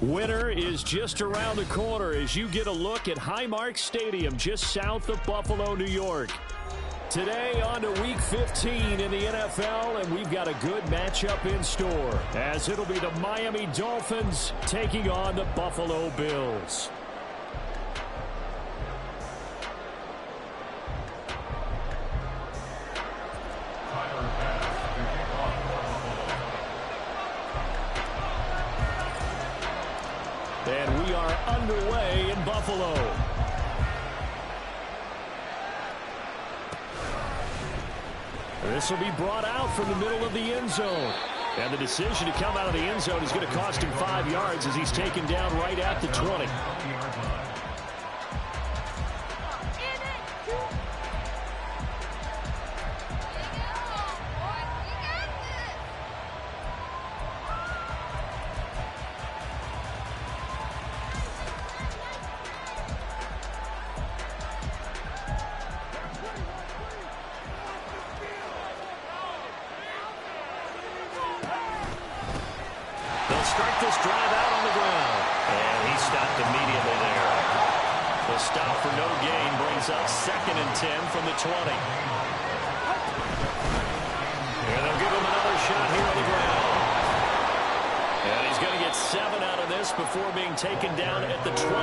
Winter is just around the corner as you get a look at Highmark Stadium just south of Buffalo, New York. Today on to Week 15 in the NFL, and we've got a good matchup in store as it'll be the Miami Dolphins taking on the Buffalo Bills. And we are underway in Buffalo. This will be brought out from the middle of the end zone. And the decision to come out of the end zone is going to cost him 5 yards as he's taken down right at the 20. Start this drive out on the ground. And he stopped immediately there. The stop for no gain brings up 2nd and 10 from the 20. And they'll give him another shot here on the ground. And he's going to get 7 out of this before being taken down at the 27.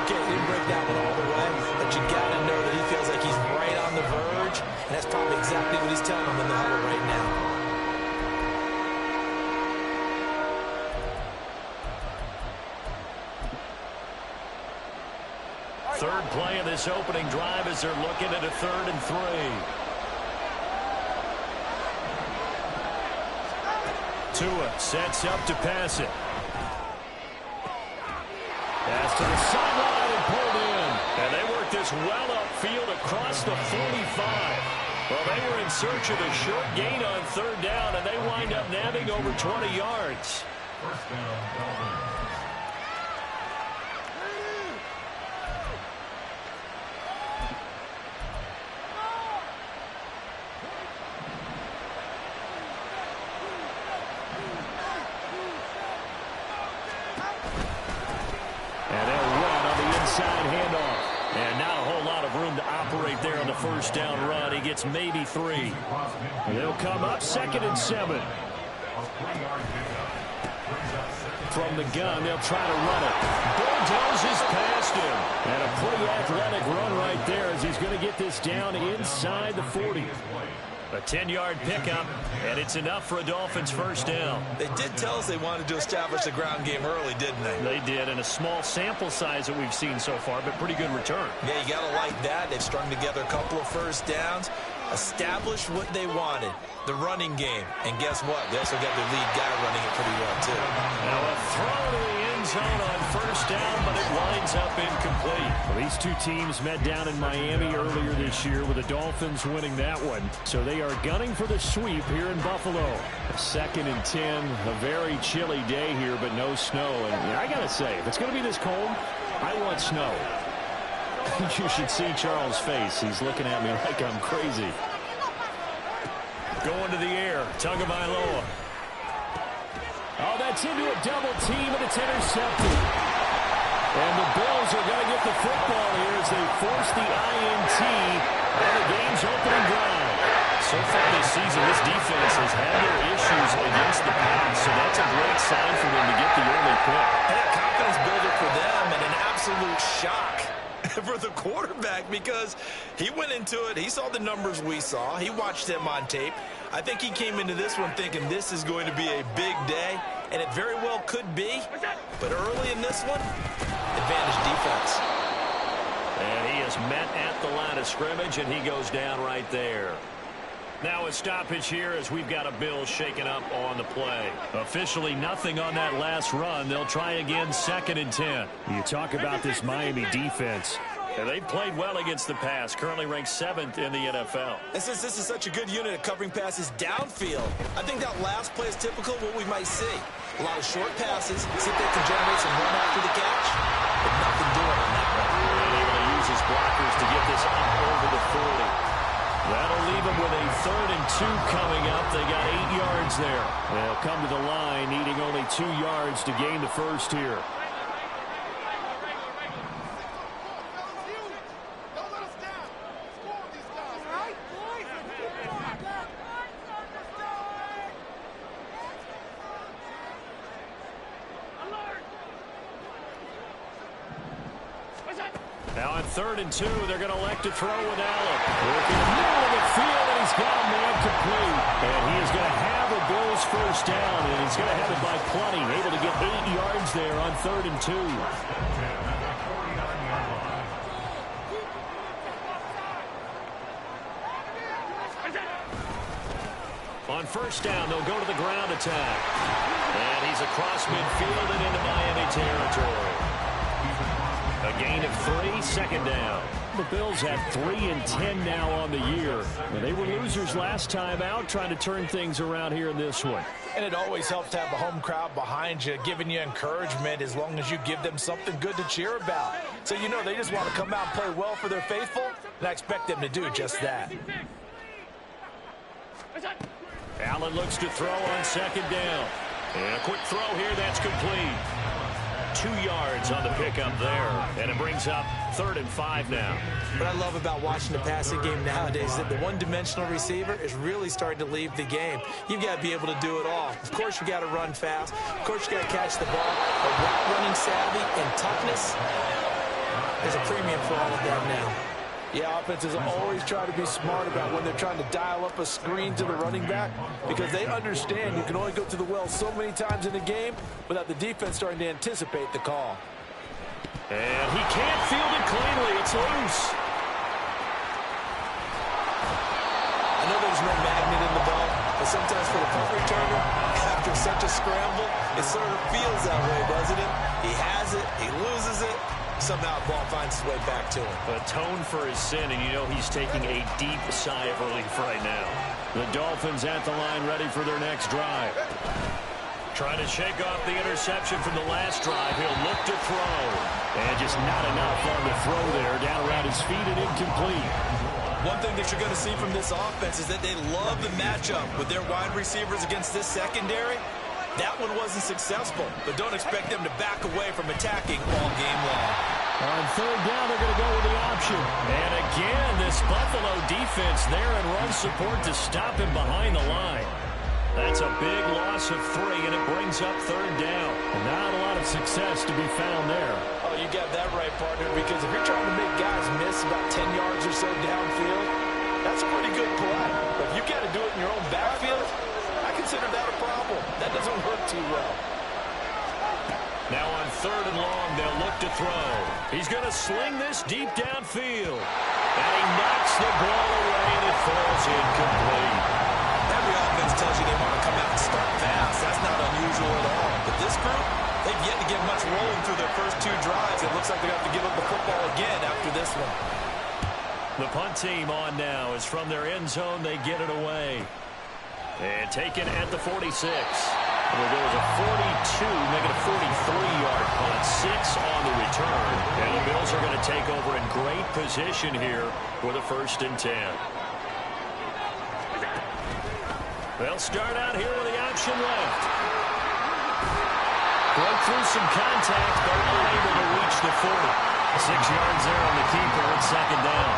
Okay, he didn't break that one all the way, but you got to know that he feels like he's right on the verge, and that's probably exactly what he's telling them in the huddle right now. Third play of this opening drive as they're looking at a 3rd and 3. Tua sets up to pass it. Pass to the sideline and pulled in. And they work this well upfield across the 45. Well, they were in search of a short gain on 3rd down, and they wind up nabbing over 20 yards. First down, handoff. And not a whole lot of room to operate there on the first down run. He gets maybe 3. They'll come up 2nd and 7. From the gun, they'll try to run it. Bulldozes past him. And a pretty athletic run right there as he's going to get this down inside the 40. A 10-yard pickup, and it's enough for a Dolphins first down. They did tell us they wanted to establish the ground game early, didn't they? They did, and a small sample size that we've seen so far, but pretty good return. Yeah, you got to like that. They've strung together a couple of first downs, established what they wanted, the running game. And guess what? They also got their lead guy running it pretty well, too. Now a throw to the end zone on first down, but it winds up incomplete. Well, these two teams met down in Miami earlier this year with the Dolphins winning that one. So they are gunning for the sweep here in Buffalo. 2nd and 10, a very chilly day here, but no snow. And I got to say, if it's going to be this cold, I want snow. You should see Charles' face. He's looking at me like I'm crazy. Going to the air, Tagovailoa. Oh, that's into a double team, and it's intercepted. And the Bills are going to get the football here as they force the INT on the game's opening drive. So far this season, this defense has had their issues against the pass, so that's a great sign for them to get the early pick. And a confidence builder for them, and an absolute shock for the quarterback because he went into it. He saw the numbers we saw. He watched them on tape. I think he came into this one thinking this is going to be a big day, and it very well could be. But early in this one, advantage defense. And he is met at the line of scrimmage, and he goes down right there. Now a stoppage here as we've got a Bills shaken up on the play. Officially nothing on that last run. They'll try again 2nd and 10. You talk about this Miami defense. And they've played well against the pass, currently ranked 7th in the NFL. And since this is such a good unit at covering passes downfield, I think that last play is typical of what we might see. A lot of short passes, see if they can generate some run after the catch, but nothing doing on that one. And able to use his blockers to get this up over the 40. That'll leave them with a 3rd and 2 coming up. They got 8 yards there. They'll come to the line needing only 2 yards to gain the first here. Now on 3rd and 2, they're going to elect to throw with Allen. Working in the middle of the field, and he's got a man complete. And he is going to have a Bills first down, and he's going to have it by plenty. Able to get 8 yards there on 3rd and 2. On first down, they'll go to the ground attack. And he's across midfield and into Miami territory. A gain of 3, 2nd down. The Bills have 3 and 10 now on the year. And they were losers last time out, trying to turn things around here in this one. And it always helps to have a home crowd behind you, giving you encouragement as long as you give them something good to cheer about. So you know they just want to come out and play well for their faithful, and I expect them to do just that. Allen looks to throw on 2nd down. And a quick throw here, that's complete. 2 yards on the pickup there. And it brings up 3rd and 5 now. What I love about watching the passing game nowadays is that the one-dimensional receiver is really starting to leave the game. You've got to be able to do it all. Of course, you got to run fast. Of course, you got to catch the ball. But route running savvy and toughness, there's a premium for all of that now. Yeah, offenses always try to be smart about when they're trying to dial up a screen to the running back because they understand you can only go to the well so many times in a game without the defense starting to anticipate the call. And he can't field it cleanly. It's loose. I know there's no magnet in the ball, but sometimes for the punt returner, after such a scramble, it sort of feels that way, doesn't it? He has it, he loses it. Somehow the ball finds its way back to him. Atone for his sin, and you know he's taking a deep sigh of relief right now. The Dolphins at the line ready for their next drive. Trying to shake off the interception from the last drive. He'll look to throw. And just not enough on the throw there. Down around his feet and incomplete. One thing that you're going to see from this offense is that they love the matchup with their wide receivers against this secondary. That one wasn't successful, but don't expect them to back away from attacking all game long. On 3rd down, they're going to go with the option. And again, this Buffalo defense there in run support to stop him behind the line. That's a big loss of 3, and it brings up 3rd down. And not a lot of success to be found there. Oh, you got that right, partner, because if you're trying to make guys miss about 10 yards or so downfield, that's a pretty good play. But if you got to do it in your own backfield, I consider that a problem. That doesn't work too well. Now on 3rd and long, they'll look to throw. He's going to sling this deep downfield. And he knocks the ball away, and it falls incomplete. Every offense tells you they want to come out and start fast. That's not unusual at all. But this group, they've yet to get much rolling through their first 2 drives. It looks like they're going to have to give up the football again after this one. The punt team on now is from their end zone. They get it away. And taken at the 46. There goes a 42, make it a 43-yard punt. 6 on the return. And the Bills are going to take over in great position here with a 1st and 10. They'll start out here with the option left. Broke through some contact, but unable to reach the 40. 6 yards there on the keeper at 2nd down.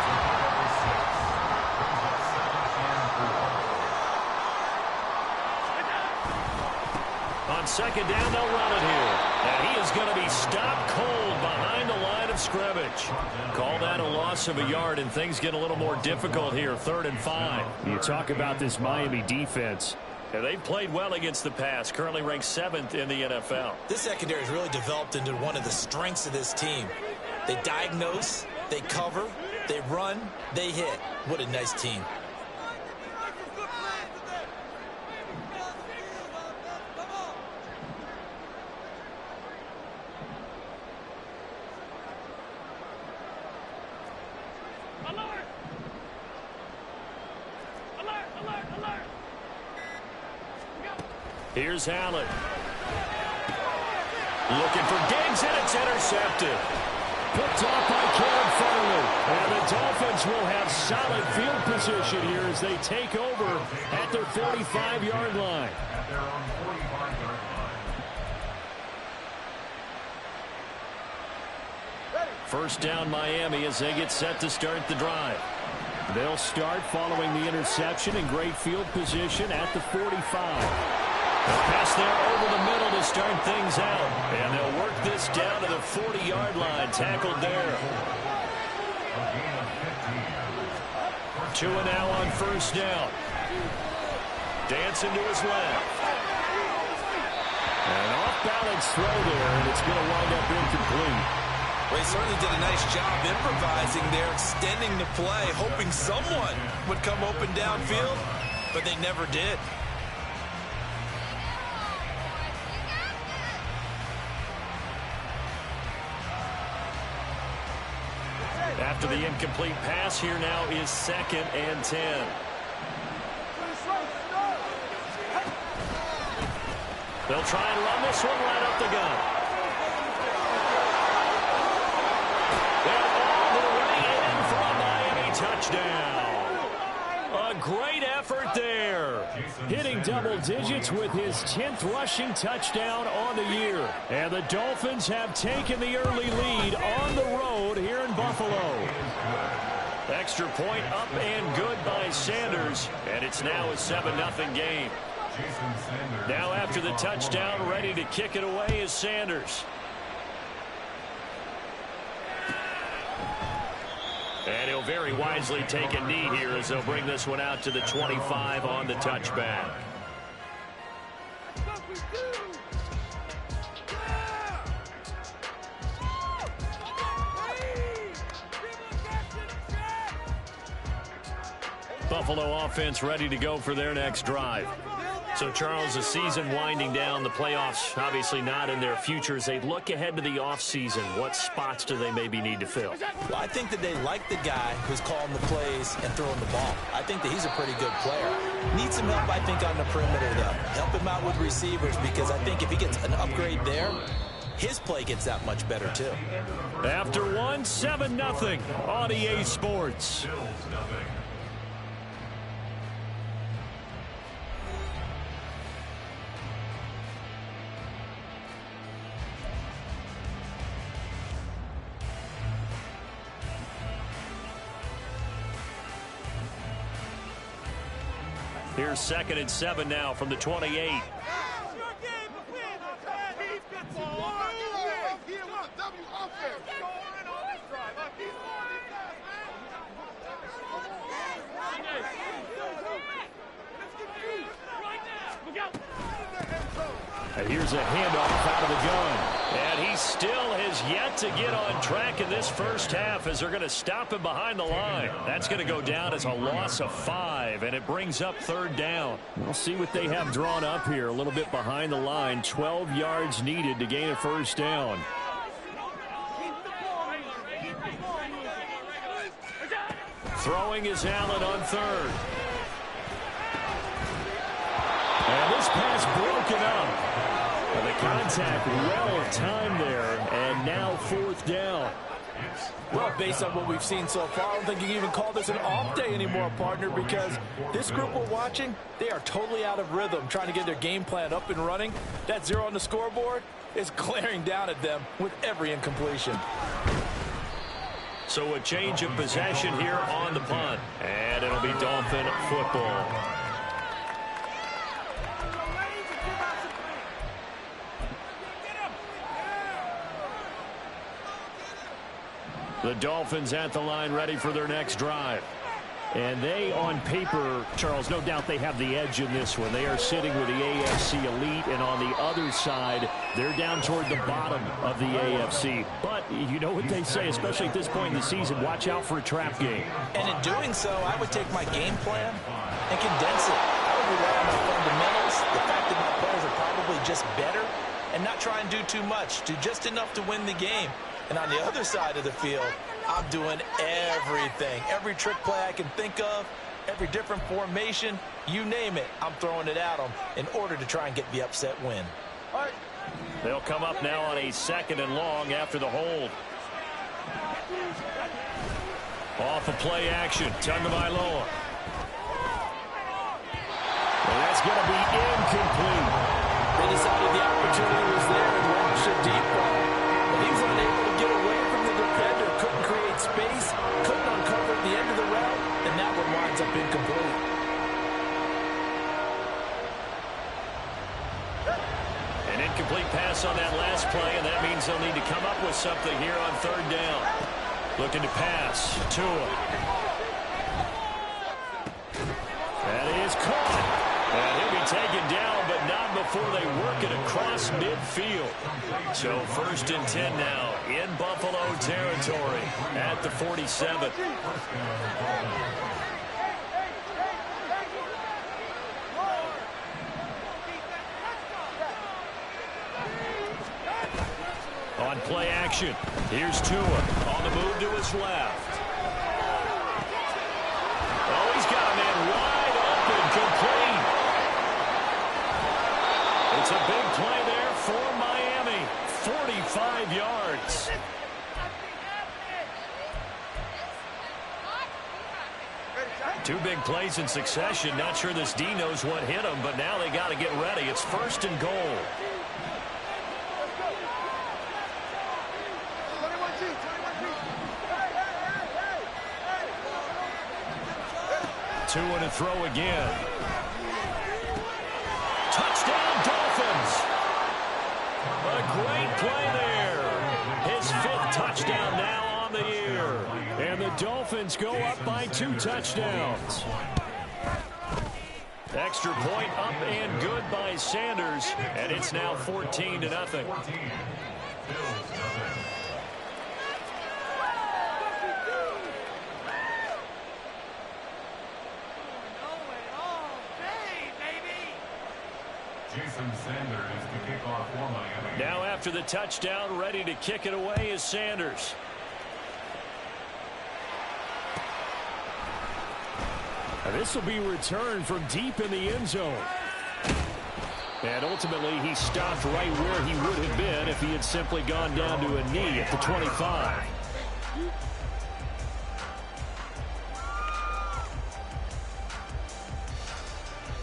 On 2nd down, they'll run it here. And he is going to be stopped cold behind the line of scrimmage. Call that a loss of a yard, and things get a little more difficult here, 3rd and 5. You talk about this Miami defense. And they've played well against the pass, currently ranked 7th in the NFL. This secondary has really developed into one of the strengths of this team. They diagnose, they cover, they run, they hit. What a nice team. Here's Allen. Looking for Diggs, and it's intercepted. Picked off by Caleb Farley. And the Dolphins will have solid field position here as they take over at their 45-yard line. First down Miami as they get set to start the drive. They'll start following the interception in great field position at the 45. They'll pass there over the middle to start things out. And they'll work this down to the 40-yard line. Tackled there. 2 now on first down. Dancing to his left. An off-balance throw there, and it's going to wind up incomplete. Well, he certainly did a nice job improvising there, extending the play, hoping someone would come open downfield, but they never did. After the incomplete pass, here now is 2nd and 10. They'll try and run this one right up the gut. Touchdown. A great effort there. Hitting double digits with his 10th rushing touchdown on the year. And the Dolphins have taken the early lead on the road here in Buffalo. Extra point up and good by Sanders. And it's now a 7-0 game. Now after the touchdown, ready to kick it away is Sanders. And he'll very wisely take a knee here as they'll bring this one out to the 25 on the touchback. Buffalo offense ready to go for their next drive. So, Charles, the season winding down, the playoffs obviously not in their future. As they look ahead to the offseason, what spots do they maybe need to fill? Well, I think that they like the guy who's calling the plays and throwing the ball. I think that he's a pretty good player. Needs some help, I think, on the perimeter, though. Help him out with receivers, because I think if he gets an upgrade there, his play gets that much better, too. After one, 7-0 on EA Sports. Here's 2nd and 7 now from the 28. And here's a handoff out of the gun. And he still has yet to get on track in this first half as they're going to stop him behind the line. That's going to go down as a loss of 5, and it brings up 3rd down. We'll see what they have drawn up here. A little bit behind the line. 12 yards needed to gain a first down. Throwing is Allen on 3rd. And this pass broken up. And the contact well timed there, and now 4th down. Well, based on what we've seen so far, I don't think you can even call this an off day anymore, partner, because this group we're watching, they are totally out of rhythm, trying to get their game plan up and running. That 0 on the scoreboard is glaring down at them with every incompletion. So a change of possession here on the punt, and it'll be Dolphin football. The Dolphins at the line ready for their next drive. And they, on paper, Charles, no doubt they have the edge in this one. They are sitting with the AFC elite, and on the other side, they're down toward the bottom of the AFC. But you know what they say, especially at this point in the season, watch out for a trap game. And in doing so, I would take my game plan and condense it. I would rely on my fundamentals, the fact that my players are probably just better, and not try and do too much, do just enough to win the game. And on the other side of the field, I'm doing everything. Every trick play I can think of, every different formation, you name it, I'm throwing it at them in order to try and get the upset win. They'll come up now on a 2nd and long after the hold. Off of play action. Tagovailoa. And that's going to be incomplete. They decided the opportunity was there and launched a deep ball. But he was unable to get away from the defender. Couldn't create space. Couldn't uncover at the end of the route. And that one winds up incomplete. An incomplete pass on that last play, and that means they'll need to come up with something here on third down. Looking to pass. Tua. That is caught. And he'll be taken down, but not before they work it across midfield. So 1st and 10 now in Buffalo territory at the 47. On play action, here's Tua on the move to his left. Oh, he's got a man wide open, complete. It's a big play there for Miami, 45 yards. Two big plays in succession. Not sure this D knows what hit him, but now they got to get ready. It's 1st and goal. Tua to throw again. Touchdown, Dolphins. A great play there. His 5th touchdown now on the year. And the Dolphins go up by 2 touchdowns. Extra point up and good by Sanders. And it's now 14-0. Now after the touchdown, ready to kick it away is Sanders. And this will be returned from deep in the end zone. And ultimately, he stopped right where he would have been if he had simply gone down to a knee at the 25.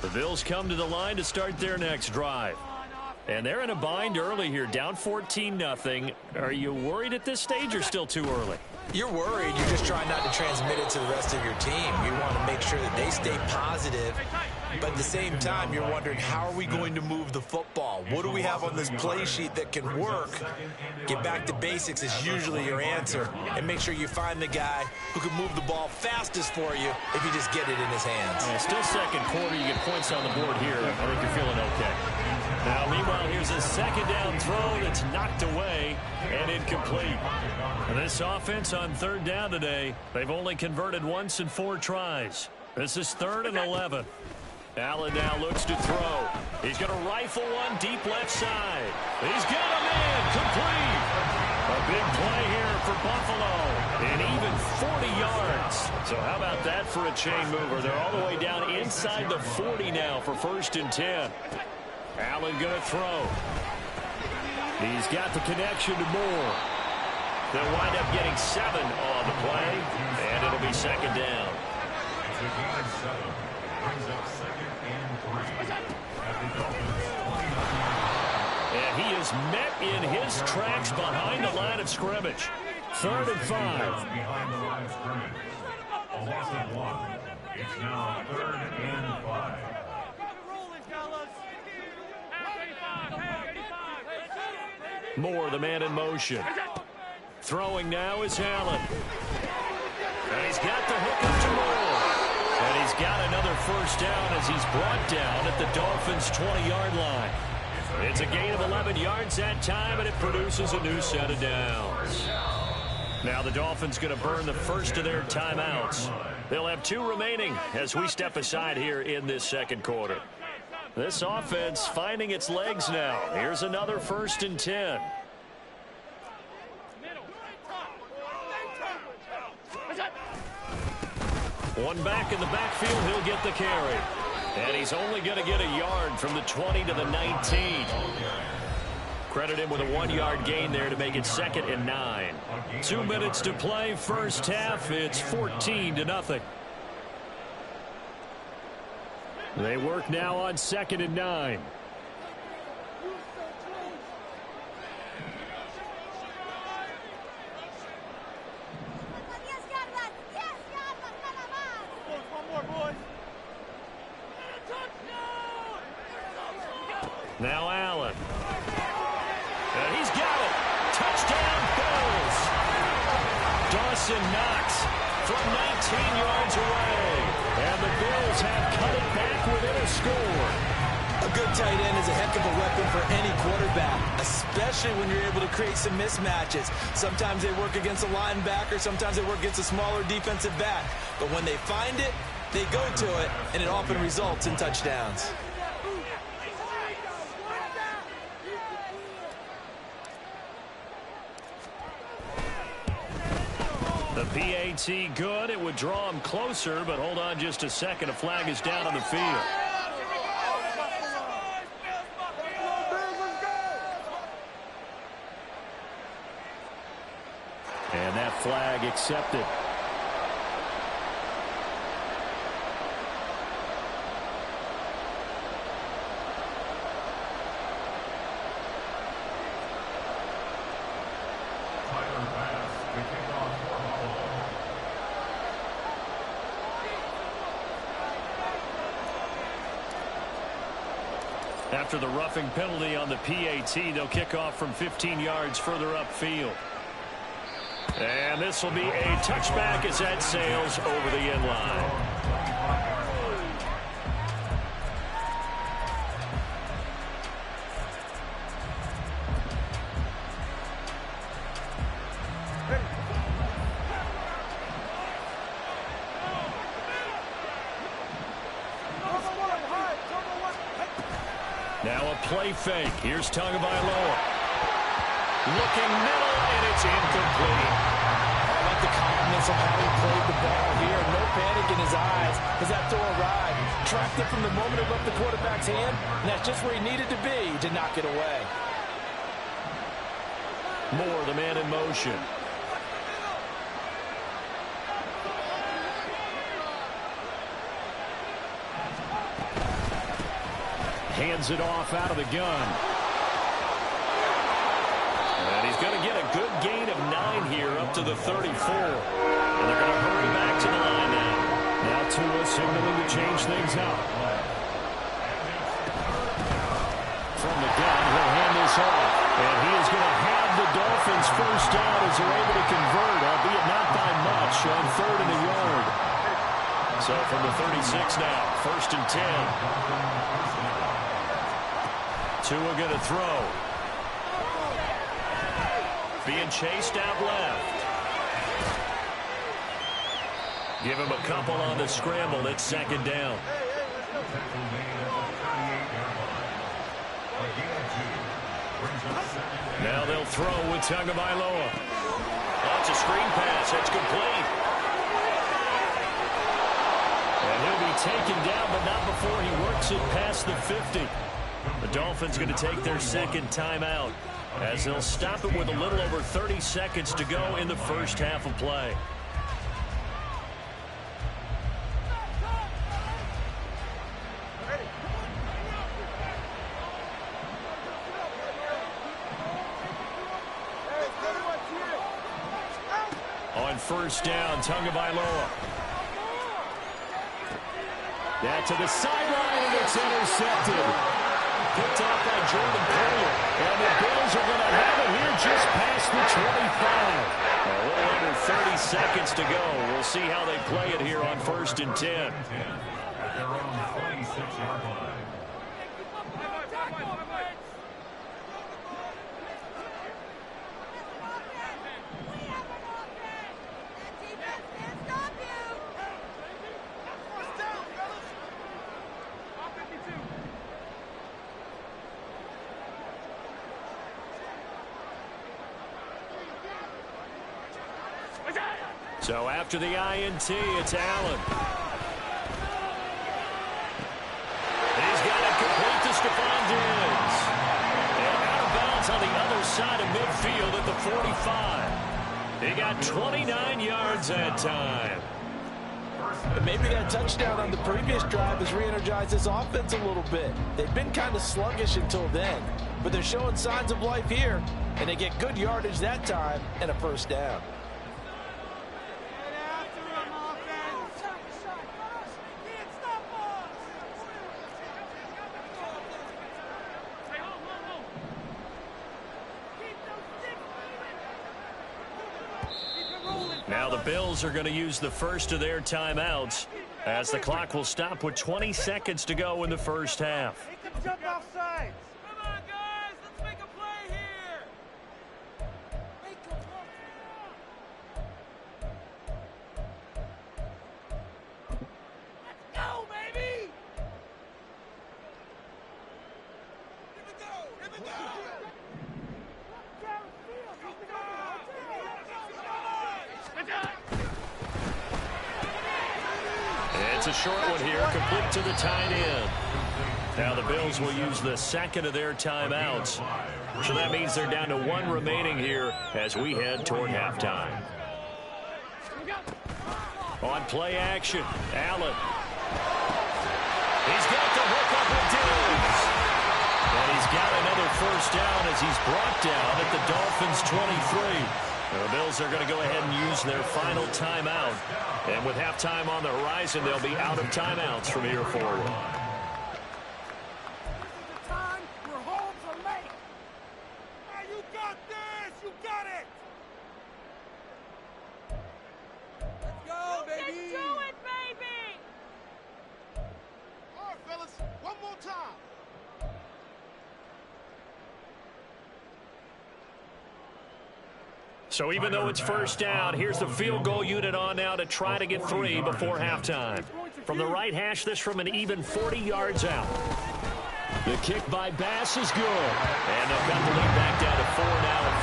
The Bills come to the line to start their next drive. And they're in a bind early here, down 14-0. Are you worried at this stage or still too early? You're worried. You're just trying not to transmit it to the rest of your team. You want to make sure that they stay positive. But at the same time, you're wondering, how are we going to move the football? What do we have on this play sheet that can work? Get back to basics is usually your answer. And make sure you find the guy who can move the ball fastest for you if you just get it in his hands. Yeah, still second quarter. You get points on the board here. I think you're feeling okay. Now, meanwhile, here's a second down throw that's knocked away and incomplete. And this offense on third down today, they've only converted once in 4 tries. This is 3rd and 11. Allen now looks to throw. He's going to rifle one deep left side. He's got a man complete. A big play here for Buffalo. And even 40 yards. So how about that for a chain mover? They're all the way down inside the 40 now for 1st and 10. Allen going to throw. He's got the connection to Moore. They'll wind up getting 7 on the play, and it'll be 2nd down. And he is met in his tracks behind the line of scrimmage. 3rd and 5. Behind the line of scrimmage. A loss of 1. It's now 3rd and 5. Moore, the man in motion. Throwing now is Allen. And he's got the hook up to Moore. And he's got another 1st down as he's brought down at the Dolphins' 20-yard line. It's a gain of 11 yards that time, and it produces a new set of downs. Now the Dolphins going to burn the first of their timeouts. They'll have 2 remaining as we step aside here in this second quarter. This offense finding its legs now. Here's another 1st and 10. One back in the backfield, he'll get the carry. And he's only going to get a yard from the 20 to the 19. Credit him with a 1-yard gain there to make it 2nd and 9. 2 minutes to play, first half. It's 14-0. They work now on 2nd and 9. Now Allen. And he's got it. Touchdown, Bills. Dawson Knox from 19 yards away. And the Bills have cut it back within a score. A good tight end is a heck of a weapon for any quarterback, especially when you're able to create some mismatches. Sometimes they work against a linebacker. Sometimes they work against a smaller defensive back. But when they find it, they go to it, and it often results in touchdowns. The PAT good. It would draw him closer, but hold on just a second. A flag is down on the field. And that flag accepted. After the roughing penalty on the PAT, they'll kick off from 15 yards further upfield. And this will be a touchback as that sails over the end line. Now a play fake. Here's Tagovailoa. Looking middle, and it's incomplete. I like the confidence of how he played the ball here. No panic in his eyes as that throw arrived. Tracked it from the moment it left the quarterback's hand, and that's just where he needed to be to knock it away. Moore, the man in motion. Hands it off out of the gun. And he's going to get a good gain of 9 here up to the 34. And they're going to hurry back to the line now. Now Tua signaling to change things up. From the gun, he'll hand this off. And he is going to have the Dolphins first down as they're able to convert, albeit not by much, on 3rd and a yard. So from the 36 now, 1st and 10. Tua going to throw. Being chased out left. Give him a couple on the scramble. It's 2nd down. Now they'll throw with Tagovailoa. That's a screen pass. That's complete. And he'll be taken down, but not before he works it past the 50. The Dolphins going to take their 2nd timeout as they'll stop it with a little over 30 seconds to go in the first half of play. On 1st down, Tagovailoa. That to the sideline, and it's intercepted. Picked off by Jordan Poyer. And the Bills are going to have it here just past the 25. A little under 30 seconds to go. We'll see how they play it here on 1st and 10. At their own 26-yard line. So after the INT, it's Allen. He's got it complete to Stephon Diggs. And out of bounds It's on the other side of midfield at the 45. He got 29 yards that time. And maybe that touchdown on the previous drive has re-energized this offense a little bit. They've been kind of sluggish until then, but they're showing signs of life here, and they get good yardage that time and a first down. Now the Bills are going to use the first of their timeouts as the clock will stop with 20 seconds to go in the first half. Jump off sides. Come on, guys. Let's make a play here. Let's go, baby. Here we go. Here we go. It's a short one here, complete to the tight end. Now the Bills will use the second of their timeouts. So that means they're down to one remaining here as we head toward halftime. On play action, Allen. He's got the hook up with Diggs. And he's got another first down as he's brought down at the Dolphins' 23. The Bills are going to go ahead and use their final timeout. And with halftime on the horizon, they'll be out of timeouts from here forward. You got this! You got it! Let's go, baby! You can do it, baby! All right, fellas, one more time. So even though it's first down, here's the field goal unit on now to try to get 3 before halftime. From the right hash, this from an even 40 yards out. The kick by Bass is good. And they've got the lead back down to 4 now at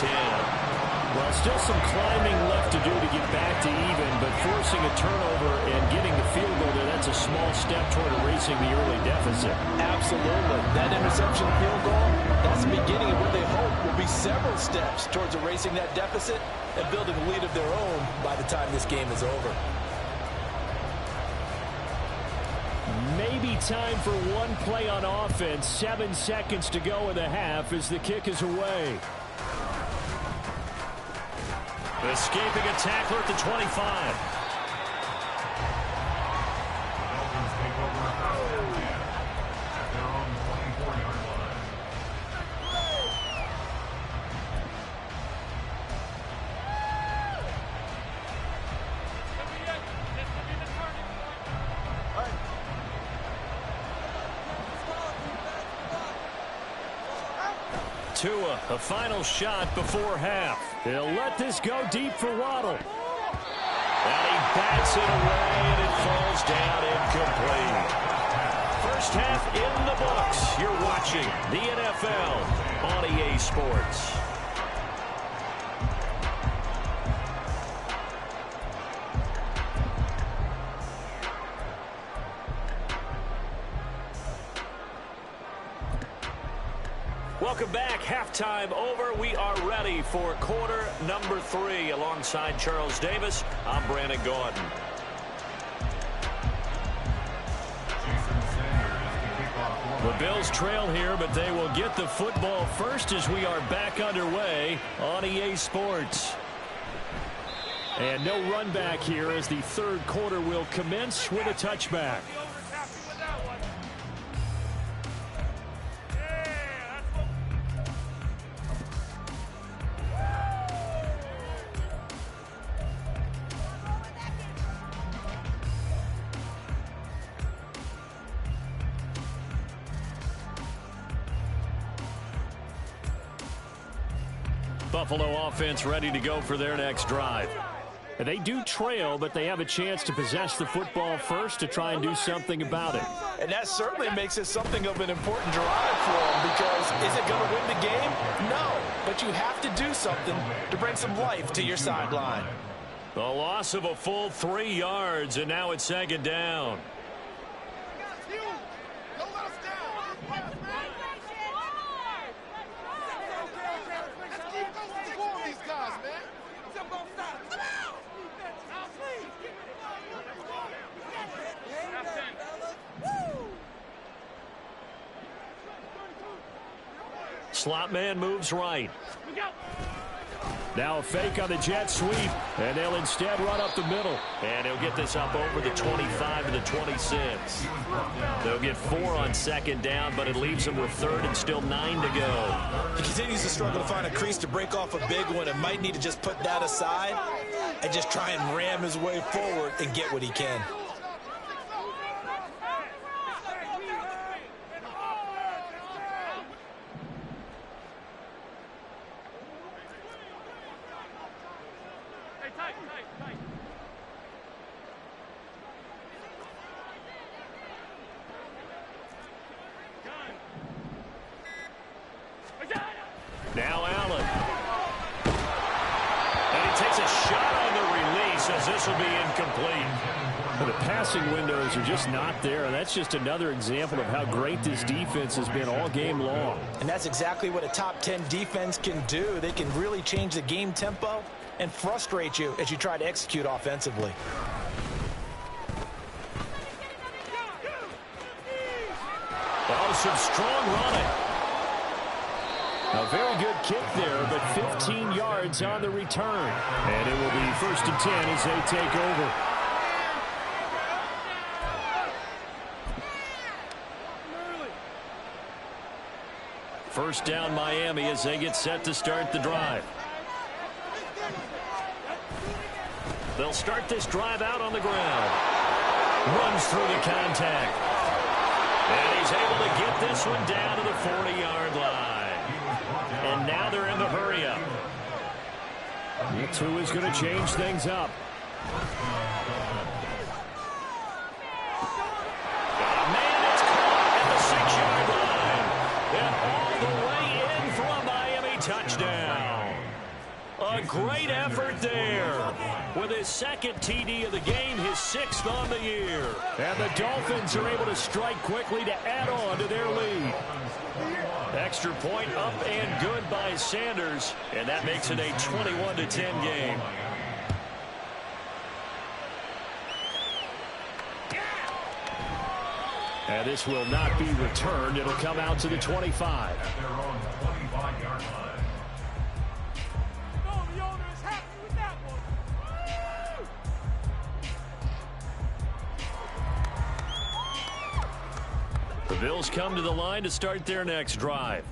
14-10. Well, still some climbing left to do to get back to even, but forcing a turnover and getting the field goal there, that's a small step toward erasing the early deficit. Absolutely. That interception field goal, that's the beginning of what they hope will be several steps towards erasing that deficit and building a lead of their own by the time this game is over. Maybe time for one play on offense. 7 seconds to go in the half as the kick is away. Escaping a tackler at the 25. Dolphins take over at their own 24-yard line. Tua, a final shot before half. He'll let this go deep for Waddle. And he bats it away, and it falls down incomplete. First half in the books. You're watching the NFL on EA Sports. Welcome back. Halftime over. We are ready for quarter number 3. Alongside Charles Davis, I'm Brandon Gordon. The Bills trail here, but they will get the football first as we are back underway on EA Sports. And no run back here as the third quarter will commence with a touchback. Buffalo offense ready to go for their next drive. They do trail, but they have a chance to possess the football first to try and do something about it. And that certainly makes it something of an important drive for them, because is it going to win the game? No, but you have to do something to bring some life to your sideline. The loss of a full 3 yards, and now it's second down. Slot man moves right. Now a fake on the jet sweep, and they'll instead run up the middle. And he'll get this up over the 25 to the 26. They'll get 4 on second down, but it leaves them with third and still 9 to go. He continues to struggle to find a crease to break off a big one and might need to just put that aside and just try and ram his way forward and get what he can. Now Allen. And he takes a shot on the release as this will be incomplete. But the passing windows are just not there. And that's just another example of how great this defense has been all game long. And that's exactly what a top 10 defense can do. They can really change the game tempo and frustrate you as you try to execute offensively. Oh, some strong running. A very good kick there, but 15 yards on the return. And it will be 1st and 10 as they take over. First down Miami as they get set to start the drive. They'll start this drive out on the ground. Runs through the contact. And he's able to get this one down to the 40-yard line. And now they're in the hurry-up. Two is going to change things up. Man, it's caught at the 6-yard line. And all the way in for a Miami touchdown. A great effort there. With his second TD of the game, his 6th on the year. And the Dolphins are able to strike quickly to add on to their lead. Extra point up and good by Sanders. And that makes it a 21-10 game. And this will not be returned. It'll come out to the 25. The Bills come to the line to start their next drive.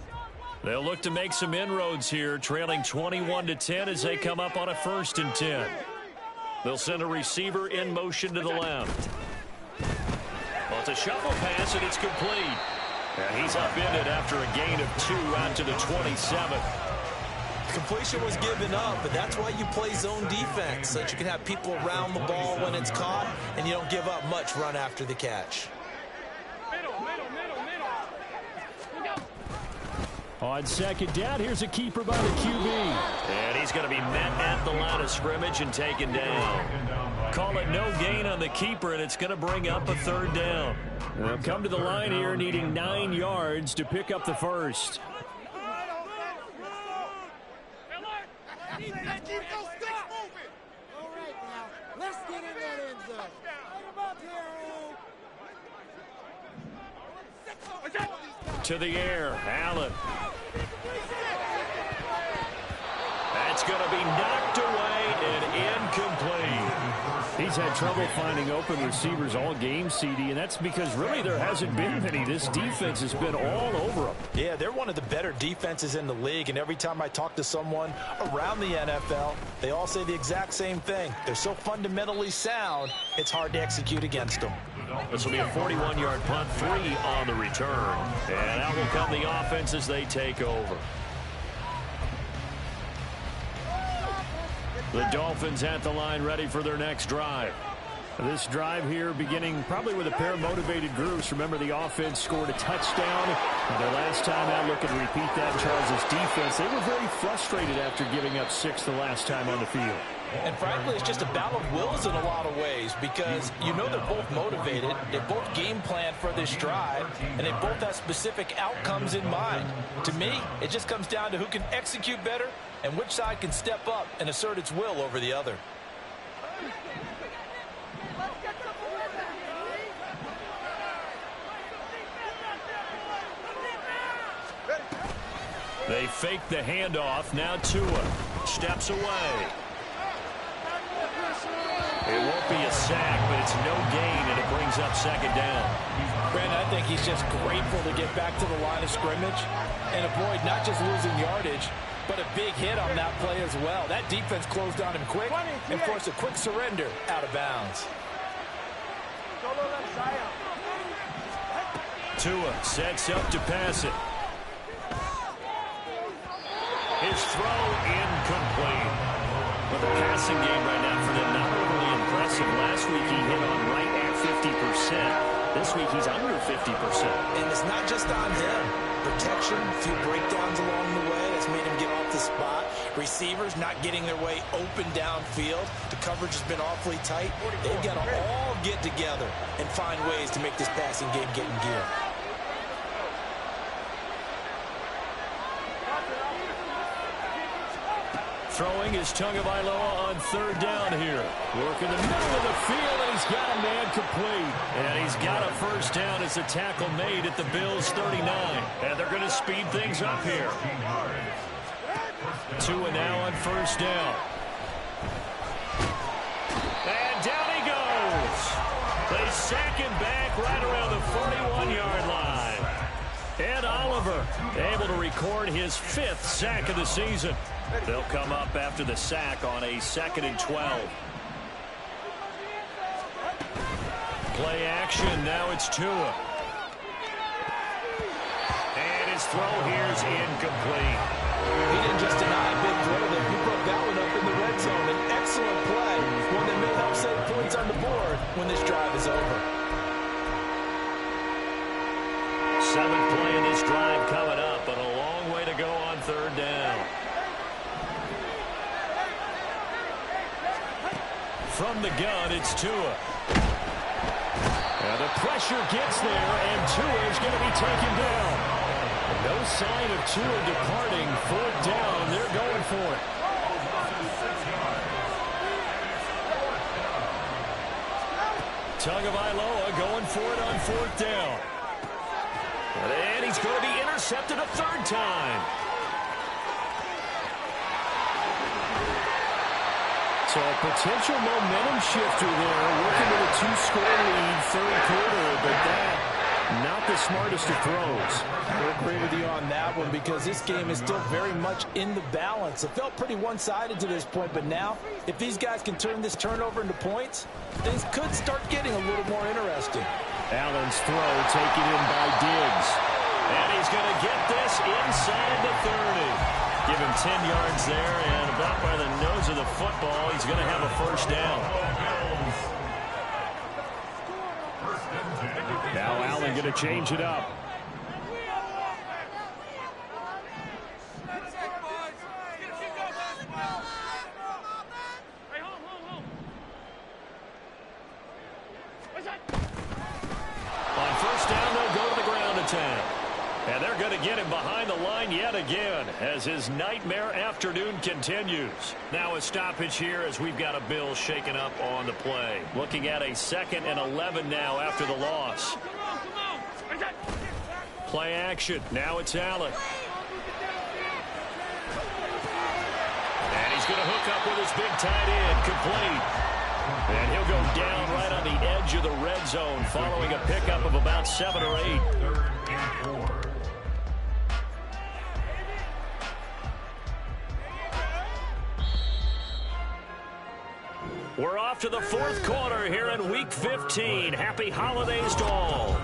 They'll look to make some inroads here, trailing 21-10 as they come up on a 1st and 10. They'll send a receiver in motion to the left. Well, it's a shuffle pass, and it's complete. And he's upended after a gain of 2 out to the 27. Completion was given up, but that's why you play zone defense, so that you can have people around the ball when it's caught, and you don't give up much run after the catch. On second down, here's a keeper by the QB. And he's going to be met at the line of scrimmage and taken down. Call it no gain on the keeper, and it's going to bring up a 3rd down. They'll come to the line here needing 9 yards to pick up the first. To the air, Allen. That's going to be knocked away and incomplete. He's had trouble finding open receivers all game, CD, and that's because really there hasn't been many. This defense has been all over them. Yeah, they're one of the better defenses in the league, and every time I talk to someone around the NFL, they all say the exact same thing. They're so fundamentally sound, it's hard to execute against them. This will be a 41-yard punt, 3 on the return. And out will come the offense as they take over. The Dolphins at the line ready for their next drive. This drive here beginning probably with a pair of motivated groups. Remember, the offense scored a touchdown. And their last time out, looking to repeat that in Charles' defense. They were very frustrated after giving up 6 the last time on the field. And frankly, it's just a battle of wills in a lot of ways, because you know they're both motivated, they both game plan for this drive, and they both have specific outcomes in mind. To me, it just comes down to who can execute better and which side can step up and assert its will over the other. They fake the handoff. Now Tua steps away. It won't be a sack, but it's no gain, and it brings up second down. Brandon, I think he's just grateful to get back to the line of scrimmage and avoid not just losing yardage, but a big hit on that play as well. That defense closed on him quick and forced a quick surrender out of bounds. Tua sets up to pass it. His throw incomplete. But the passing game right now for them not overly impressive. Last week he hit on right at 50%. This week he's under 50%. And it's not just on him. Protection, a few breakdowns along the way. That's made him get off the spot. Receivers not getting their way open downfield. The coverage has been awfully tight. They've got to all get together and find ways to make this passing game get in gear. Throwing is Tagovailoa on third down here. Working the middle of the field, and he's got a man complete. And he's got a first down as a tackle made at the Bills' 39. And they're going to speed things up here. Tua now on first down. And down he goes. They sack him back right around the 41-yard line. Ed Oliver able to record his 5th sack of the season. They'll come up after the sack on a 2nd and 12. Play action. Now it's Tua. And his throw here is incomplete. He didn't just deny a big throw there. He broke that one up in the red zone. An excellent play. One that may help save points on the board when this drive is over. 7th play in this drive coming up, but a long way to go on third down. From the gun, it's Tua. And the pressure gets there, and Tua is going to be taken down. No sign of Tua departing. 4th down, they're going for it. Tagovailoa going for it on 4th down. And he's going to be intercepted a 3rd time. So a potential momentum shifter there, working with a 2-score lead, 3rd quarter, but that, not the smartest of throws. I agree with you on that one because this game is still very much in the balance. It felt pretty one-sided to this point, but now, if these guys can turn this turnover into points, things could start getting a little more interesting. Allen's throw taken in by Diggs. And he's going to get this inside the 30. Give him 10 yards there, and about by the nose of the football, he's going to have a first down. Now Allen going to change it up. On first down, they'll go to the ground attack. And they're going to get him behind the line yet again as his nightmare afternoon continues. Now a stoppage here as we've got a Bill shaken up on the play. Looking at a 2nd and 11 now after the loss. Play action. Now it's Allen. And he's going to hook up with his big tight end. Complete. And he'll go down right on the edge of the red zone following a pickup of about 7 or 8. 3rd and 4. We're off to the 4th quarter here in Week 15. Happy holidays to all.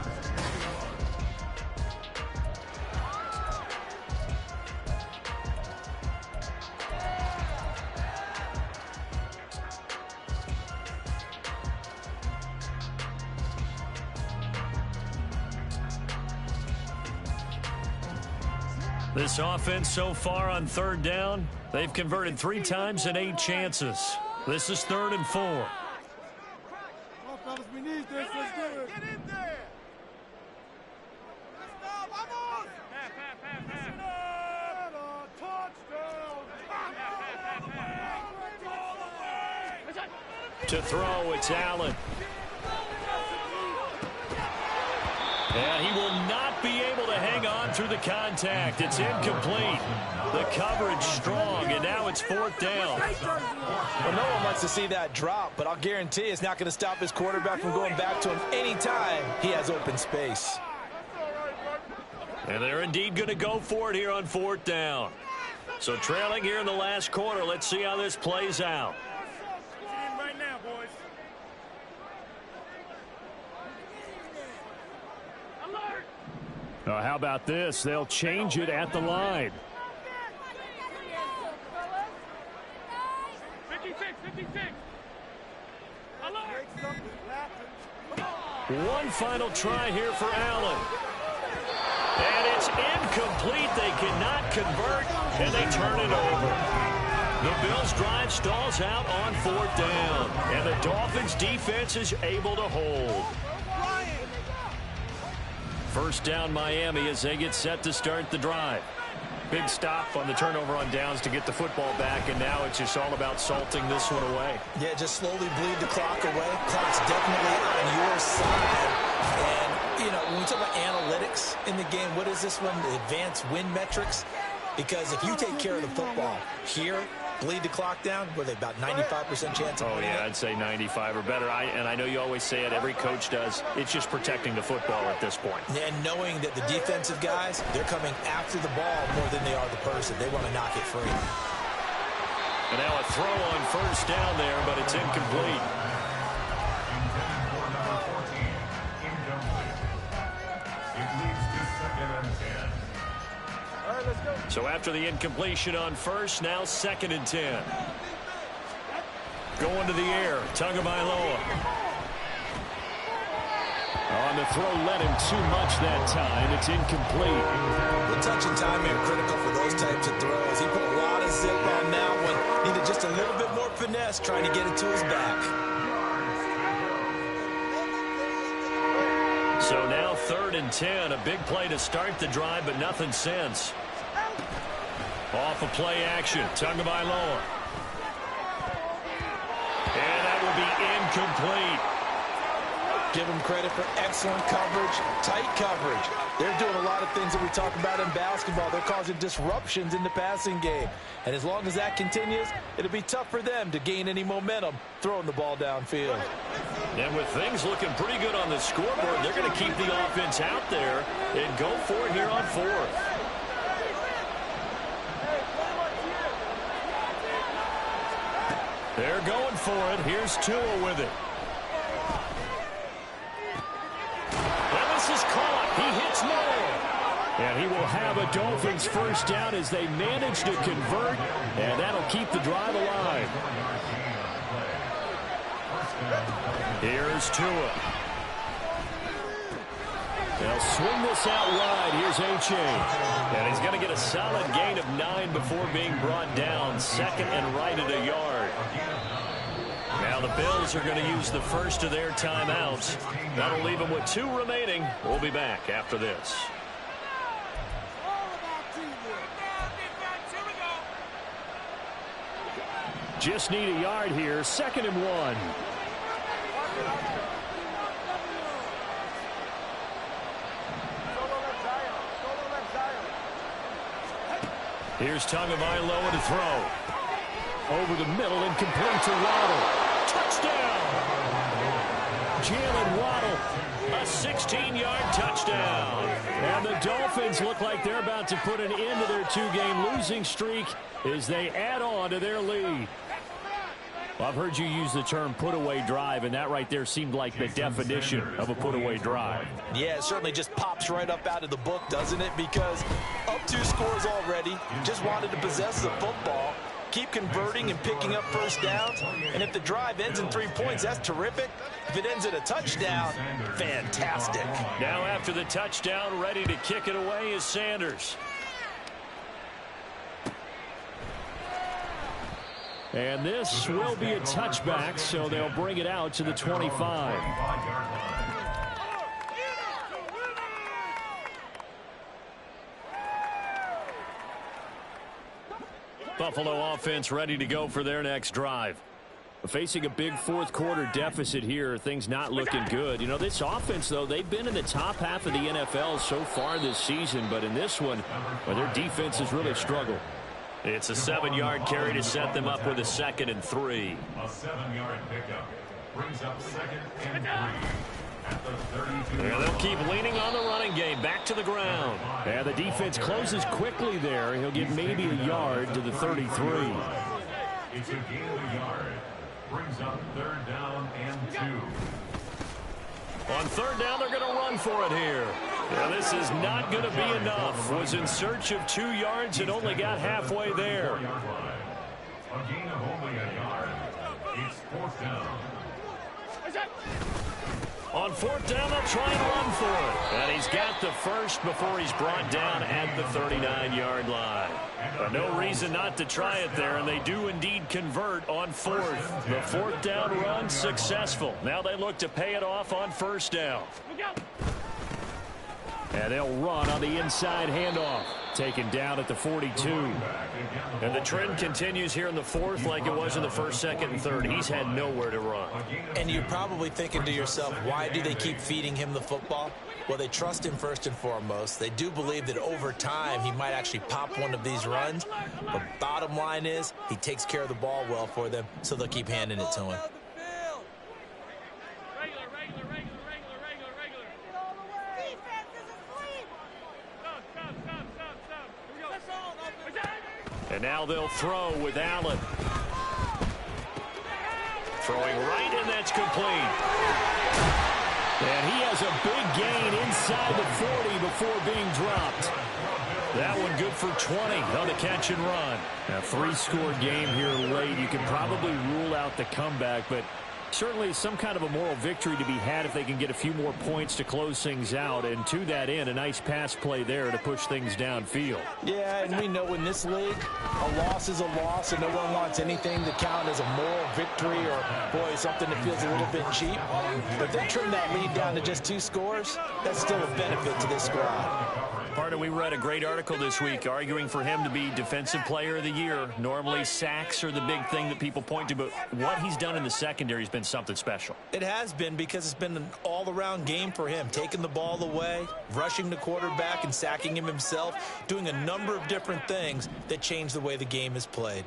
This offense so far on 3rd down, they've converted 3 times and 8 chances. This is 3rd and 4. Come on, fellas, we need this. Let's do it. Get in there. Let's go. Vamos. Touchdown. To throw, it's Allen. And he will not be able to hang on through the contact. It's incomplete. The coverage strong, and now it's 4th down. Well, no one wants to see that drop, but I'll guarantee it's not going to stop his quarterback from going back to him anytime he has open space. And they're indeed going to go for it here on 4th down. So trailing here in the last quarter. Let's see how this plays out. Right now, boys. Alert! How about this? They'll change it at the line. 56. Alert! One final try here for Allen. And it's incomplete. They cannot convert, and they turn it over. The Bills' drive stalls out on 4th down, and the Dolphins' defense is able to hold. 1st down Miami as they get set to start the drive. Big stop on the turnover on downs to get the football back, and now it's just all about salting this one away. Yeah, just slowly bleed the clock away. Clock's definitely on your side. And, you know, when we talk about analytics in the game, what is this one? The advanced win metrics? Because if you take care of the football here, bleed the clock down, what are they, about 95% chance of winning? Oh, yeah, I'd say 95 or better. And I know you always say it, every coach does. It's just protecting the football at this point. And knowing that the defensive guys, they're coming after the ball more than they are the person. They want to knock it free. And now a throw on 1st down there, but it's incomplete. So after the incompletion on 1st, now 2nd and 10. Going to the air, Tagovailoa. On the throw, let him too much that time. It's incomplete. The touch and timing are critical for those types of throws. He put a lot of zip on that one. Needed just a little bit more finesse trying to get it to his back. So now 3rd and 10. A big play to start the drive, but nothing since. Off of play action, Tagovailoa. And that will be incomplete. Give them credit for excellent coverage, tight coverage. They're doing a lot of things that we talk about in basketball. They're causing disruptions in the passing game. And as long as that continues, it'll be tough for them to gain any momentum throwing the ball downfield. And with things looking pretty good on the scoreboard, they're going to keep the offense out there and go for it here on 4th. They're going for it. Here's Tua with it. And this is caught. He hits Moore. And he will have a Dolphins 1st down as they manage to convert, and that'll keep the drive alive. Here's Tua. They'll swing this out wide. Here's H.A. And he's going to get a solid gain of 9 before being brought down. 2nd and right at a yard. Now the Bills are going to use the first of their timeouts. That'll leave them with 2 remaining. We'll be back after this. Just need a yard here. 2nd and 1. Here's Tagovailoa to throw. Over the middle and complete to Waddle. Touchdown! Jalen Waddle, a 16-yard touchdown. And the Dolphins look like they're about to put an end to their 2-game losing streak as they add on to their lead. Well, I've heard you use the term put-away drive, and that right there seemed like the definition of a put-away drive. Yeah, it certainly just pops right up out of the book, doesn't it? Because up 2 scores already, just wanted to possess the football, keep converting and picking up 1st downs. And if the drive ends in 3 points, that's terrific. If it ends in a touchdown, fantastic. Now after the touchdown, ready to kick it away is Sanders. And this will be a touchback, so they'll bring it out to the 25. Buffalo offense ready to go for their next drive. Facing a big fourth-quarter deficit here, things not looking good. You know, this offense, though, they've been in the top half of the NFL so far this season, but in this one, well, their defense has really struggled. It's a 7-yard carry to set them up with a 2nd and 3. A 7-yard pickup brings up 2nd and 3 at the 32. Yeah, they'll keep leaning on the running game. Back to the ground. Yeah, the defense closes quickly there. He'll get maybe a yard to the 33. It's a gain of a yard. Brings up 3rd down and 2. On 3rd down, they're going to run for it here. Yeah, this is not going to be enough. Was in search of 2 yards and only got halfway there. A gain of only a yard. It's 4th down. On 4th down, they'll try and run for it. And he's got the first before he's brought down at the 39-yard line. But no reason not to try it there, and they do indeed convert on 4th. The 4th down run successful. Now they look to pay it off on 1st down. And they'll run on the inside handoff. Taken down at the 42. And the trend continues here in the 4th like it was in the 1st, 2nd, and 3rd. He's had nowhere to run. And you're probably thinking to yourself, why do they keep feeding him the football? Well, they trust him first and foremost. They do believe that over time he might actually pop one of these runs. But bottom line is he takes care of the ball well for them, so they'll keep handing it to him. And now they'll throw with Allen. Throwing right, and that's complete. And he has a big gain inside the 40 before being dropped. That one good for 20 on the catch and run. A 3-score game here late. You can probably rule out the comeback, but certainly some kind of a moral victory to be had if they can get a few more points to close things out. And to that end, a nice pass play there to push things downfield. Yeah, and we know in this league, a loss is a loss, and no one wants anything to count as a moral victory or, boy, something that feels a little bit cheap. But if they trim that lead down to just 2 scores, that's still a benefit to this squad. Partner, we read a great article this week arguing for him to be Defensive Player of the Year. Normally, sacks are the big thing that people point to, but what he's done in the secondary has been something special. It has been, because it's been an all-around game for him, taking the ball away, rushing the quarterback and sacking him himself, doing a number of different things that change the way the game is played.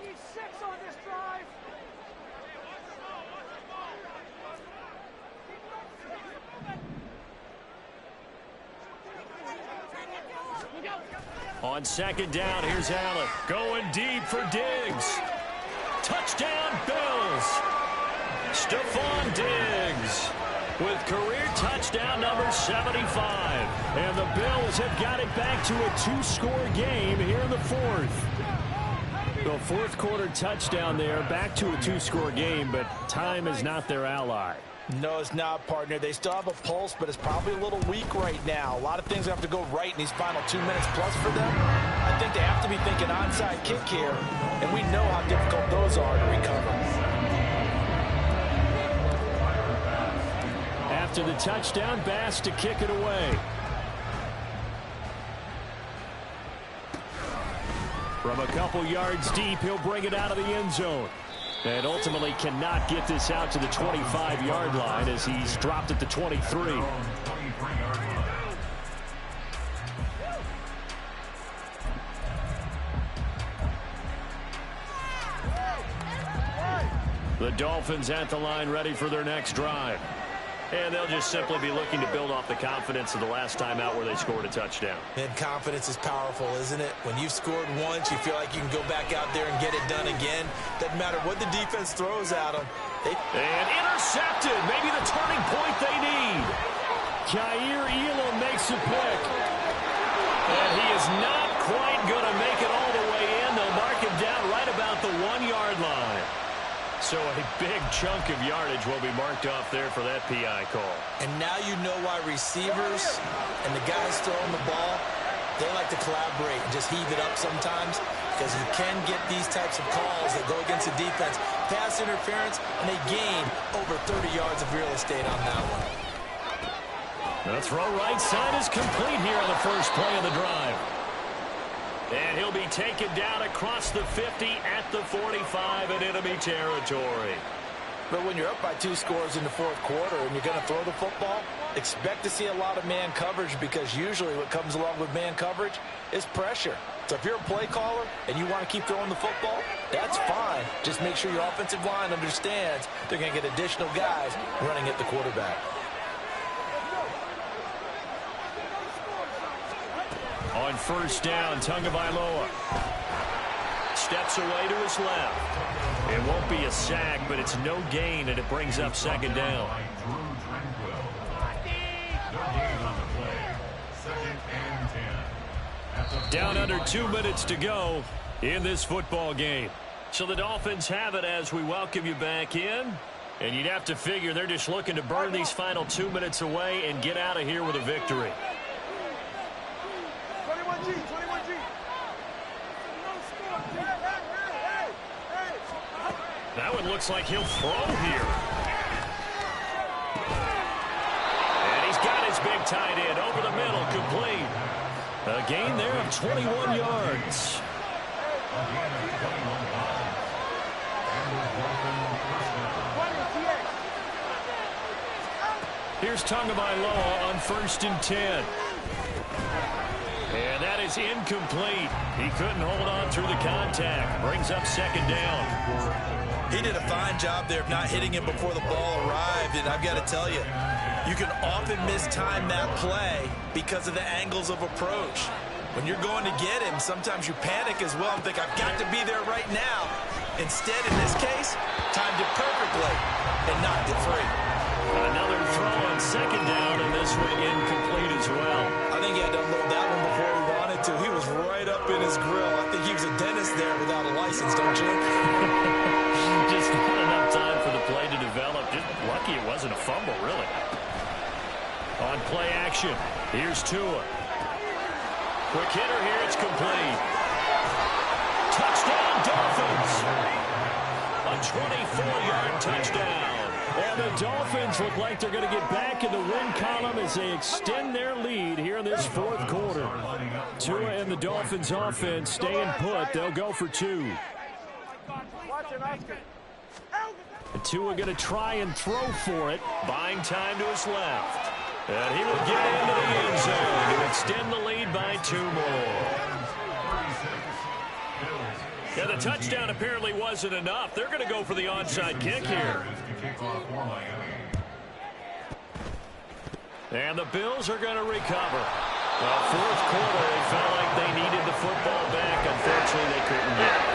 On 2nd down, here's Allen. Going deep for Diggs. Touchdown, Bills. Stephon Diggs with career touchdown number 75. And the Bills have got it back to a 2-score game here in the 4th. The 4th quarter touchdown there, back to a 2-score game, but time is not their ally. No, it's not, partner. They still have a pulse, but it's probably a little weak right now. A lot of things have to go right in these final 2 minutes plus for them. I think they have to be thinking onside kick here, and we know how difficult those are to recover. After the touchdown, Bass to kick it away. From a couple yards deep, he'll bring it out of the end zone. And ultimately cannot get this out to the 25-yard line as he's dropped at the 23. The Dolphins at the line, ready for their next drive. And they'll just simply be looking to build off the confidence of the last time out where they scored a touchdown. And confidence is powerful, isn't it? When you've scored once, you feel like you can go back out there and get it done again. Doesn't matter what the defense throws at them. And intercepted. Maybe the turning point they need. Kaiir Elam makes a pick. And he is not quite going to make it all the way in. They'll mark him down right about the 1-yard line. So a big chunk of yardage will be marked off there for that PI call. And now you know why receivers and the guys throwing the ball, they like to collaborate and just heave it up sometimes, because you can get these types of calls that go against the defense, pass interference, and they gain over 30 yards of real estate on that one. The throw right side is complete here on the first play of the drive. And he'll be taken down across the 50 at the 45 in enemy territory. But when you're up by 2 scores in the fourth quarter and you're going to throw the football, expect to see a lot of man coverage, because usually what comes along with man coverage is pressure. So if you're a play caller and you want to keep throwing the football, that's fine. Just make sure your offensive line understands they're going to get additional guys running at the quarterback. On first down, Tagovailoa steps away to his left. It won't be a sack, but it's no gain, and it brings up second down. Down under 2 minutes to go in this football game. So the Dolphins have it as we welcome you back in. And you'd have to figure they're just looking to burn these final 2 minutes away and get out of here with a victory. 21G, 21G. That one looks like he'll throw here. And he's got his big tight end over the middle, complete. A gain there of 21 yards. Here's Tagovailoa on 1st and 10. And that is incomplete. He couldn't hold on through the contact. Brings up second down. He did a fine job there of not hitting him before the ball arrived, and I've got to tell you, you can often mistime that play because of the angles of approach. When you're going to get him, sometimes you panic as well and think, I've got to be there right now. Instead, in this case, timed it perfectly and knocked it free. Another throw on second down, and this one incomplete as well. I think he had to unload that one before he wanted to. He was right up in his grill. I think he was a dentist there without a license, don't you? Just not enough time for the play to develop. Just lucky it wasn't a fumble, really. On play action, here's Tua. Quick hitter here, it's complete. Touchdown, Dolphins! A 24-yard touchdown. And the Dolphins look like they're going to get back in the win column as they extend their lead here in this fourth quarter. Tua and the Dolphins offense staying put. They'll go for 2. And Tua going to try and throw for it, buying time to his left. And he will get into the end zone to extend the lead by 2 more. Yeah, the touchdown apparently wasn't enough. They're going to go for the onside kick here. And the Bills are going to recover. Well, fourth quarter, they felt like they needed the football back. Unfortunately, they couldn't get it.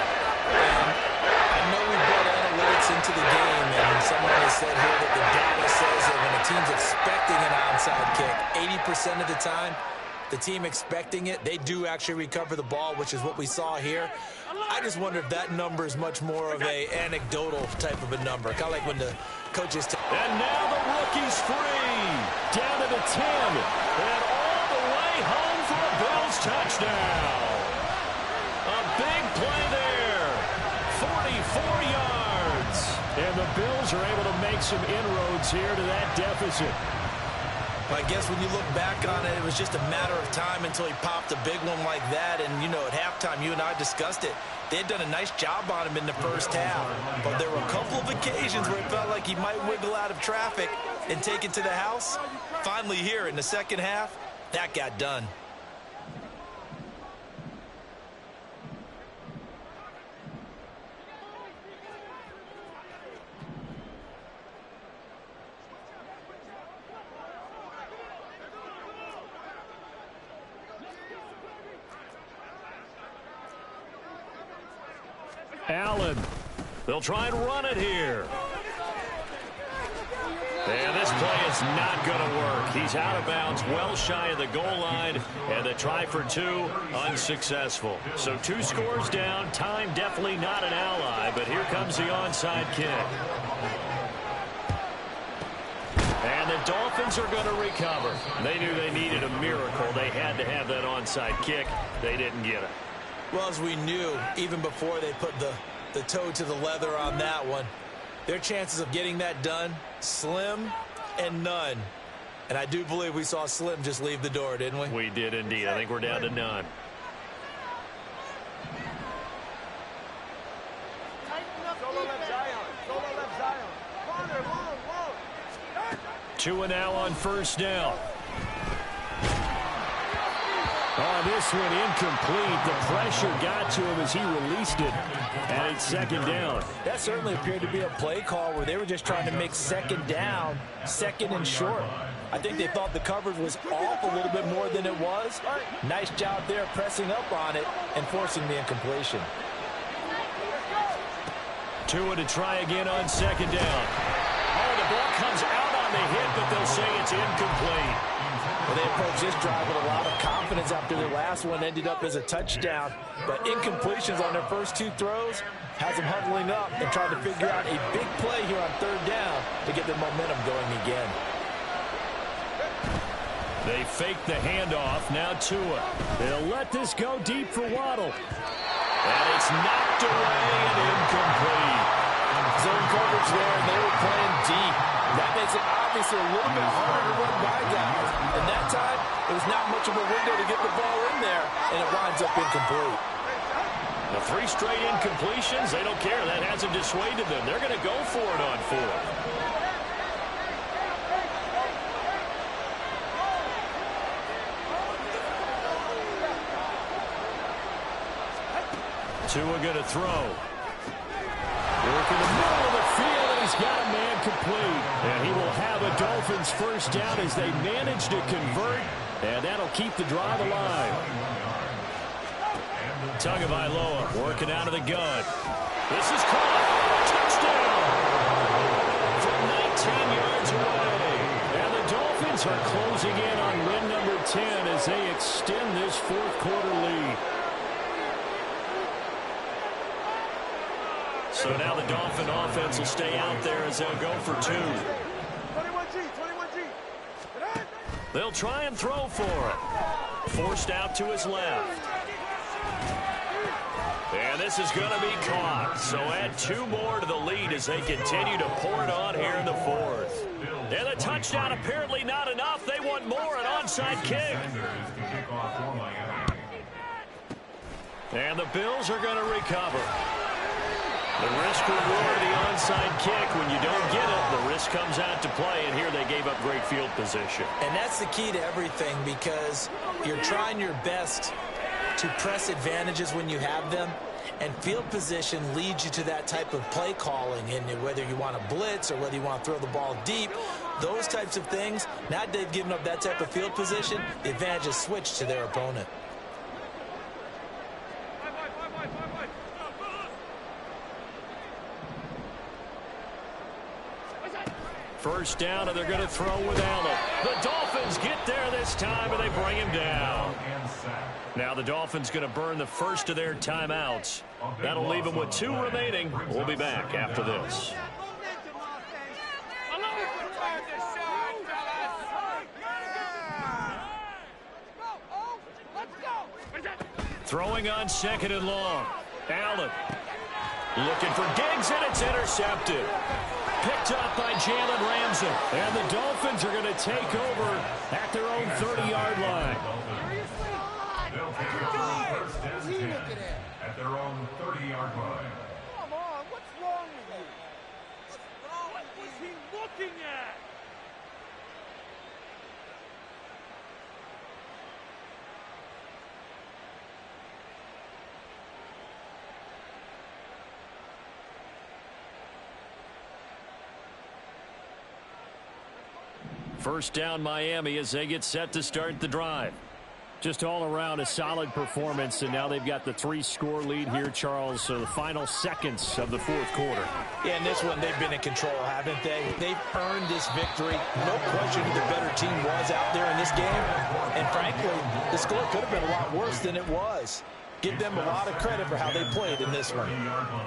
I know we brought analytics into the game, and someone has said here that the data says that when a team's expecting an onside kick, 80% of the time, the team expecting it, they do actually recover the ball, which is what we saw here. I just wonder if that number is much more of a anecdotal type of a number, kind of like when the coaches... And now the rookie's free. Down to the 10. And all the way home for a Bills touchdown. A big play there. 44 yards. And the Bills are able to make some inroads here to that deficit. I guess when you look back on it, it was just a matter of time until he popped a big one like that. And, you know, at halftime, you and I discussed it. They had done a nice job on him in the first half. But there were a couple of occasions where it felt like he might wiggle out of traffic and take it to the house. Finally here in the second half, that got done. Allen. They'll try and run it here. And this play is not going to work. He's out of bounds, well shy of the goal line. And the try for 2, unsuccessful. So 2 scores down. Time definitely not an ally. But here comes the onside kick. And the Dolphins are going to recover. They knew they needed a miracle. They had to have that onside kick. They didn't get it. Well, as we knew, even before they put the toe to the leather on that one, their chances of getting that done, slim and none. And I do believe we saw Slim just leave the door, didn't we? We did indeed. I think we're down to none. Solo left Zion. Solo left Zion. Tua now on first down. Oh, this one incomplete. The pressure got to him as he released it. And it's second down. That certainly appeared to be a play call where they were just trying to make second down, second and short. I think they thought the coverage was off a little bit more than it was. Nice job there pressing up on it and forcing the incompletion. Tua to try again on second down. Oh, the ball comes out on the hit, but they'll say it's incomplete. Well, they approached this drive with a lot of confidence after their last one ended up as a touchdown. But incompletions on their first two throws has them huddling up and trying to figure out a big play here on third down to get their momentum going again. They fake the handoff. Now Tua. They'll let this go deep for Waddle. And it's knocked away and incomplete. Zone coverage there, and they were playing deep. That makes it obviously a little bit harder to run by guys. And that time, it was not much of a window to get the ball in there, and it winds up incomplete. The 3 straight incompletions, they don't care. That hasn't dissuaded them. They're going to go for it on 4th. Tua going to throw. Work in the middle of the field, and he's got a man complete. And he will have a Dolphins first down as they manage to convert, and that'll keep the drive alive. Tagovailoa working out of the gun. This is caught. Touchdown! From 19 yards away. And the Dolphins are closing in on win number 10 as they extend this fourth quarter lead. So now the Dolphin offense will stay out there as they'll go for 2. 21G. They'll try and throw for it. Forced out to his left. And this is going to be caught. So add 2 more to the lead as they continue to pour it on here in the 4th. And the touchdown apparently not enough. They want more, an onside kick. And the Bills are going to recover. The risk-reward of the onside kick, when you don't get it, the risk comes out to play, and here they gave up great field position. And that's the key to everything, because you're trying your best to press advantages when you have them, and field position leads you to that type of play calling, and whether you want to blitz or whether you want to throw the ball deep, those types of things, now that they've given up that type of field position, the advantage is switched to their opponent. First down, and they're going to throw with Allen. The Dolphins get there this time, and they bring him down. Now the Dolphins going to burn the first of their timeouts. That'll leave them with 2 remaining. We'll be back after this. Throwing on second and long. Allen looking for Diggs, and it's intercepted. Picked up by Jalen Ramsey. And the Dolphins are going to take over at their own 30-yard line. They'll take it first and 10 at their own 30-yard line. Come on, what's wrong with you? What was he looking at? First down Miami as they get set to start the drive. Just all around a solid performance, and now they've got the 3-score lead here, Charles. So the final seconds of the fourth quarter. Yeah, in this one, they've been in control, haven't they? They've earned this victory. No question who the better team was out there in this game. And frankly, the score could have been a lot worse than it was. Give them a lot of credit for how they played in this one.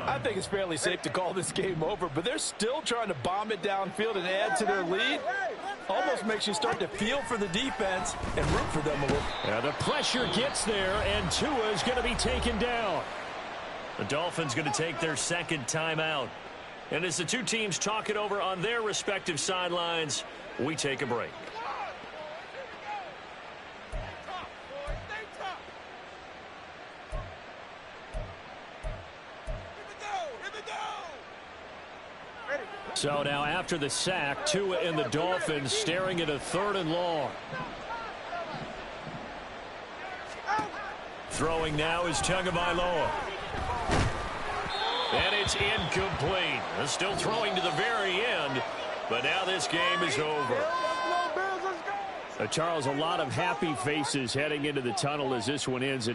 I think it's fairly safe to call this game over, but they're still trying to bomb it downfield and add to their lead. Almost makes you start to feel for the defense and root for them a little. The pressure gets there, and Tua is going to be taken down. The Dolphins going to take their second timeout. And as the 2 teams talk it over on their respective sidelines, we take a break. So now after the sack, Tua and the Dolphins staring at a 3rd and long. Throwing now is Tagovailoa. And it's incomplete. Still throwing to the very end, but now this game is over. Charles, a lot of happy faces heading into the tunnel as this one ends.